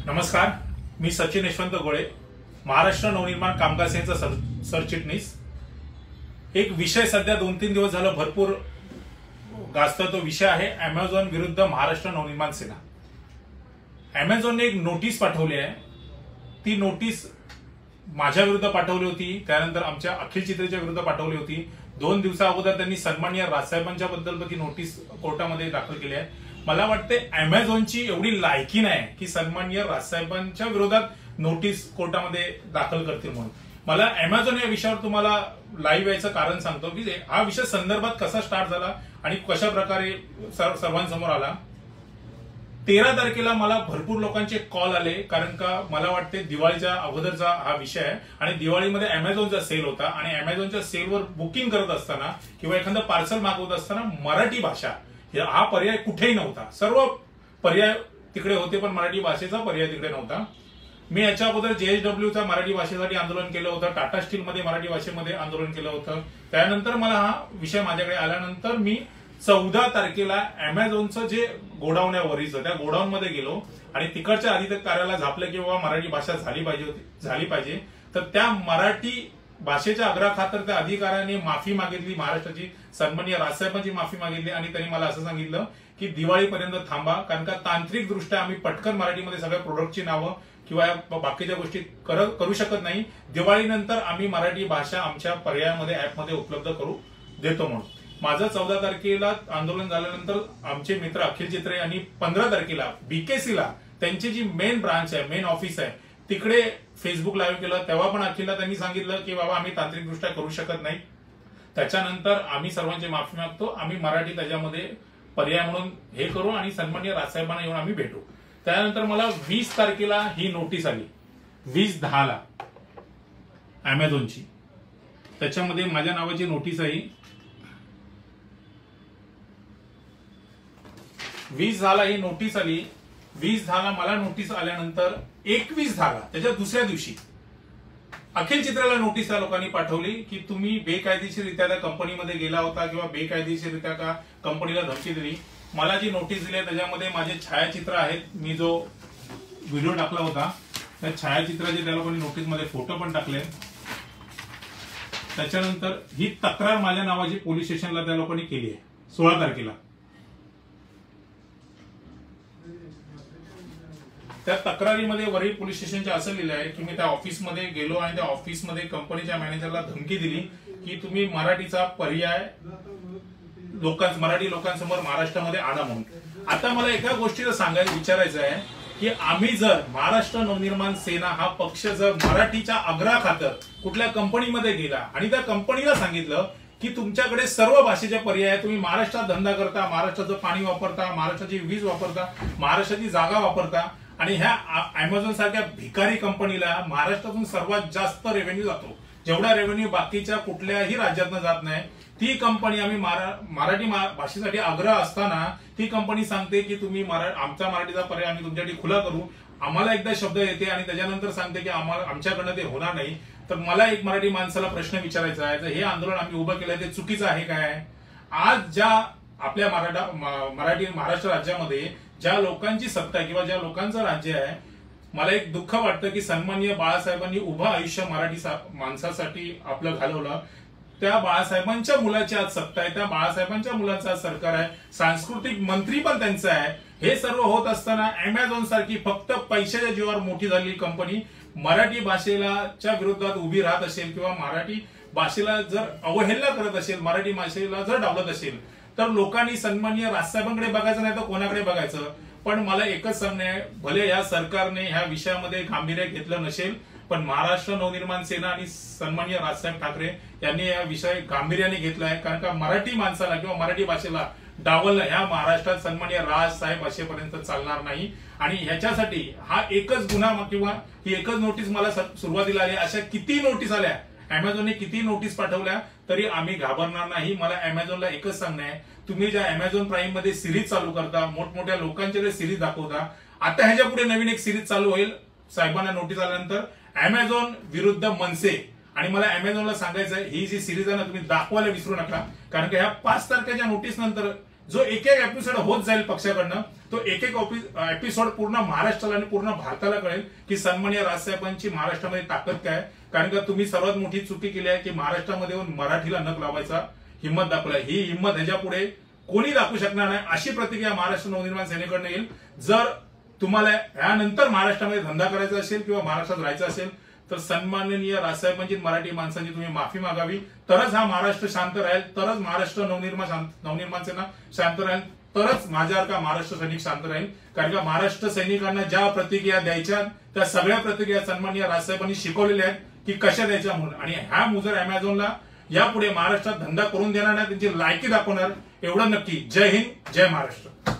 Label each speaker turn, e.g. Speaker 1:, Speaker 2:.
Speaker 1: नमस्कार, मी सचिन यशवंत गोळे, महाराष्ट्र नवनिर्माण कामगार सेनेचा सरचिटणीस। एक विषय सध्या 2-3 दिवस झालं भरपूर गाजतो, तो विषय आहे अमेझॉन विरुद्ध महाराष्ट्र नवनिर्माण सेना। अमेझॉनने एक नोटीस पाठवली आहे। ती नोटीस माझ्या विरुद्ध पाठवली होती, त्यानंतर आमच्या अखिल चित्रेच्या विरुद्ध पाठवली होती। 2 दिवसा अगोदर त्यांनी सन्माननीय राजसाहेबांच्या बद्दल ती नोटीस कोर्टामध्ये दाखल केली आहे। मला वाटते अमेझॉनची एवढी लायकी नाही की सन्माननीय राजसाहेबांच्या विरोधात नोटीस कोर्टामध्ये दाखल करतील म्हणून। मला अमेझॉन या विषयावर तुम्हाला लाईव्ह यायचं कारण सांगतो की हा विषय संदर्भात कसा स्टार्ट झाला आणि कशा प्रकारे सर्वांसमोर आला। 13 तारखेला मला भरपूर लोकांचे कॉल आले, कारण का मला वाटते दिवाळीच्या अगोदरचा हा विषय आहे आणि दिवाळीमध्ये अमेझॉनचा सेल होता आणि अमेझॉनच्या सेलवर बुकिंग करत असताना किंवा एखादं पार्सल मागवत असताना मराठी भाषा हा पर्याय कुठेही नव्हता। सर्व पर्याय तिकडे होते पण मराठी भाषेचा पर्याय तिकडे नव्हता। मी याच्या अगोदर JSWचा मराठी भाषेसाठी आंदोलन केलं होतं, टाटा स्टील मध्ये मराठी भाषेमध्ये आंदोलन केलं होतं। त्यानंतर मला हा विषय माझ्याकडे आल्यानंतर मी 14 तारखेला अमेझॉनचं जे गोडाऊन आहे वरीचं, त्या गोडाऊन मध्ये गेलो आणि तिकडच्या अधिकाऱ्याला झापलं की बाबा मराठी भाषा झाली पाहिजे। तर त्या मराठी भाषेच्या आग्रहाखातर त्या अधिकाऱ्याने माफी मागितली, महाराष्ट्राची सन्माननीय राजसाहेबांची माफी मागितली आणि त्यांनी मला असं सांगितलं की दिवाळीपर्यंत थांबा, कारण का तांत्रिक दृष्ट्या आम्ही पटकन मराठीमध्ये सगळ्या प्रोडक्टची नावं किंवा बाकीच्या गोष्टी करू शकत नाही। दिवाळीनंतर आम्ही मराठी भाषा आमच्या पर्यायामध्ये ऍपमध्ये उपलब्ध करू देतो म्हणून। माझं 14 तारखेला आंदोलन झाल्यानंतर आमचे मित्र अखिल चित्रे यांनी 15 तारखेला BKCला त्यांची जी मेन ब्रांच आहे, मेन ऑफिस आहे, तिकडे फेसबुक लाईव्ह केलं। तेव्हा पण अखिलला त्यांनी सांगितलं की बाबा आम्ही तांत्रिकदृष्ट्या करू शकत नाही। त्याच्यानंतर आम्ही सर्वांची माफी मागतो, आम्ही मराठी त्याच्यामध्ये पर्याय म्हणून हे करू आणि सन्माननीय राजसाहेबांना येऊन आम्ही भेटू। त्यानंतर मला 20 तारखेला ही नोटीस आली, 20/10ला अमेझॉनची। त्याच्यामध्ये माझ्या नावाची नोटीस आहे। 20/10ला ही नोटीस आली। 20/10ला मला नोटीस आल्यानंतर 21/10ला त्याच्या दुसऱ्या दिवशी अखिल चित्रेला नोटीस त्या लोकांनी पाठवली की तुम्ही बेकायदेशीररित्या त्या कंपनीमध्ये गेला होता किंवा बेकायदेशीररित्या का कंपनीला धमकी दिली। मला जी नोटीस दिली त्याच्यामध्ये माझे छायाचित्र आहेत, मी जो व्हिडिओ टाकला होता त्या छायाचित्राचे त्या लोकांनी नोटीसमध्ये फोटो पण टाकले। त्याच्यानंतर ही तक्रार माझ्या नावाची पोलीस स्टेशनला त्या लोकांनी केली आहे 16 तारखेला। त्या तक्रारीमध्ये वरील पोलीस स्टेशनच्या असं लिहिलं आहे की मी त्या ऑफिसमध्ये गेलो आणि त्या ऑफिसमध्ये कंपनीच्या मॅनेजरला धमकी दिली की तुम्ही मराठीचा पर्याय मराठी लोकांसमोर महाराष्ट्रामध्ये आणा म्हणून। आता मला एका गोष्टीचं विचारायचं आहे की आम्ही जर महाराष्ट्र नवनिर्माण सेना हा पक्ष जर मराठीच्या आग्रहाखातर कुठल्या कंपनीमध्ये गेला आणि त्या कंपनीला सांगितलं की तुमच्याकडे सर्व भाषेचे पर्याय आहे, तुम्ही महाराष्ट्रात धंदा करता, महाराष्ट्राचं पाणी वापरता, महाराष्ट्राची वीज वापरता, महाराष्ट्राची जागा वापरता आणि ह्या अमेझॉन सारख्या भिकारी कंपनीला महाराष्ट्रातून सर्वात जास्त रेव्हेन्यू जातो, जेवढा रेव्हेन्यू बाकीच्या कुठल्याही राज्यातनं जात नाही। ती कंपनी आम्ही मराठी भाषेसाठी आग्रह असताना ती कंपनी सांगते की तुम्ही आमचा मराठीचा पर्याय आम्ही तुमच्यासाठी खुला करू। आम्हाला एकदा शब्द येते आणि त्याच्यानंतर सांगते की आमच्याकडनं ते होणार नाही। तर मला एक मराठी माणसाला प्रश्न विचारायचा आहे, तर हे आंदोलन आम्ही उभं केलंय ते चुकीचं आहे काय? आज ज्या आपल्या महाराष्ट्र राज्यामध्ये ज्या लोकांची सत्ता किंवा ज्या लोकांचं राज्य आहे, मला एक दुःख वाटतं की सन्माननीय बाळासाहेबांनी उभं आयुष्य मराठी माणसासाठी आपलं घालवलं। त्या बाळासाहेबांच्या मुलाची आज सत्ता आहे, त्या बाळासाहेबांच्या मुलाचं आज सरकार आहे, सांस्कृतिक मंत्री पण त्यांचं आहे। हे सर्व होत असताना अमेझॉन सारखी फक्त पैशाच्या जीवावर मोठी झालेली कंपनी मराठी भाषेच्या विरोधात उभी राहत असेल किंवा मराठी भाषेला जर अवहेलना करत असेल, मराठी भाषेला जर डावलत असेल, तर लोकांनी सन्माननीय राजसाहेबांकडे बघायचं नाही तर कोणाकडे बघायचं? पण मला एकच सांगणे आहे, भले या सरकारने ह्या विषयामध्ये गांभीर्य घेतलं नसेल, पण महाराष्ट्र नवनिर्माण सेना आणि सन्माननीय राजसाहेब ठाकरे यांनी या विषय गांभीर्याने घेतला आहे, कारण का मराठी माणसाला किंवा मराठी भाषेला डावलणं ह्या महाराष्ट्रात सन्माननीय राजसाहेब असेपर्यंत चालणार नाही। आणि ह्याच्यासाठी हा एकच गुन्हा किंवा ही एकच नोटीस मला सुरुवातीला आली, अशा किती नोटीस आल्या, अमेझॉनने किती नोटीस पाठवल्या तरी आम्ही घाबरणार नाही। मला अमेझॉनला एकच सांगणं आहे, तुम्ही ज्या अमेझॉन प्राईम मध्ये सिरीज चालू करता, मोठमोठ्या लोकांचे सिरीज दाखवता, आता ह्याच्या पुढे नवीन एक सिरीज चालू होईल साहेबांना नोटीस आल्यानंतर, अमेझॉन विरुद्ध मनसे। आणि मला अमेझॉनला सांगायचं आहे, ही जी सिरीज आहे ना तुम्ही दाखवायला विसरू नका, कारण की ह्या 5 तारखेच्या नोटीस नंतर जो एक एपिसोड होत जाईल पक्षाकडनं तो एक एक एपिसोड पूर्ण महाराष्ट्राला आणि पूर्ण भारताला कळेल की सन्माननीय राजसाहेबांची महाराष्ट्रामध्ये ताकद काय आहे. कारण का तुम्ही सर्वात मोठी चुकी केली आहे की महाराष्ट्रामध्ये येऊन मराठीला नख लावायचा हिंमत दाखवलाय. ही हिंमत ह्याच्या पुढे कोणी दाखवू शकणार नाही अशी प्रतिक्रिया महाराष्ट्र नवनिर्माण सेनेकडून येईल. जर तुम्हाला यानंतर महाराष्ट्रामध्ये धंदा करायचा असेल किंवा महाराष्ट्रात राहायचं असेल तर सन्माननीय राजसाहेबांची मराठी माणसांची तुम्ही माफी मागावी. तरच हा महाराष्ट्र शांत राहील, तरच महाराष्ट्र नवनिर्माण सेना शांत राहील, तरच माझ्यासारखा महाराष्ट्र सैनिक शांत राहील. कारण का महाराष्ट्र सैनिकांना ज्या प्रतिक्रिया द्यायच्या त्या सगळ्या प्रतिक्रिया सन्माननीय राजसाहेबांनी शिकवलेल्या आहेत की कशा द्यायच्या म्हणून. आणि ह्या मुजर अमेझॉनला यापुढे महाराष्ट्रात धंदा करून देणार नाही, त्यांची लायकी दाखवणार एवढं नक्की. जय हिंद, जय महाराष्ट्र.